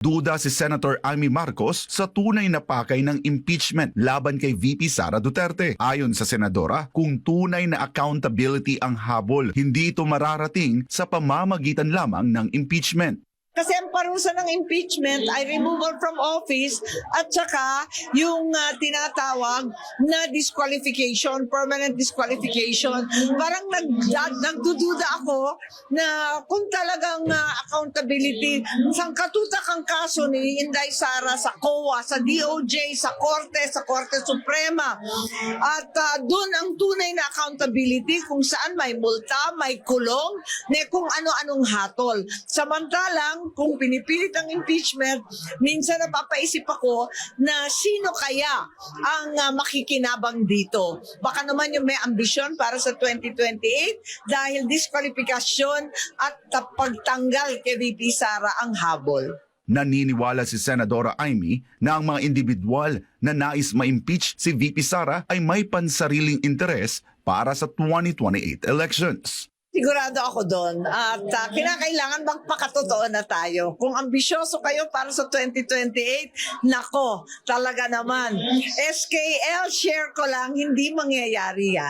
Duda si Senator Amy Marcos sa tunay na pakay ng impeachment laban kay VP Sara Duterte. Ayon sa senadora, kung tunay na accountability ang habol, hindi ito mararating sa pamamagitan lamang ng impeachment. Kasi ang parusa ng impeachment ay removal from office at saka yung tinatawag na disqualification, permanent disqualification. Parang nagdududa ako na kung talagang accountability, sang katutak ang kaso ni Inday Sara sa COA, sa DOJ, sa Korte Suprema. At doon ang tunay na accountability kung saan may multa, may kulong, kung ano-anong hatol. Samantalang kung pinipilit ang impeachment, minsan napapaisip ako na sino kaya ang makikinabang dito. Baka naman yung may ambisyon para sa 2028 dahil diskwalifikasyon at pagtanggal kay VP Sara ang habol. Naniniwala si Senadora Amy na ang mga individual na nais ma-impeach si VP Sara ay may pansariling interes para sa 2028 elections. Sigurado ako doon at kinakailangan magpakatotoo na tayo. Kung ambisyoso kayo para sa 2028, nako, talaga naman. SKL, share ko lang, hindi mangyayari yan.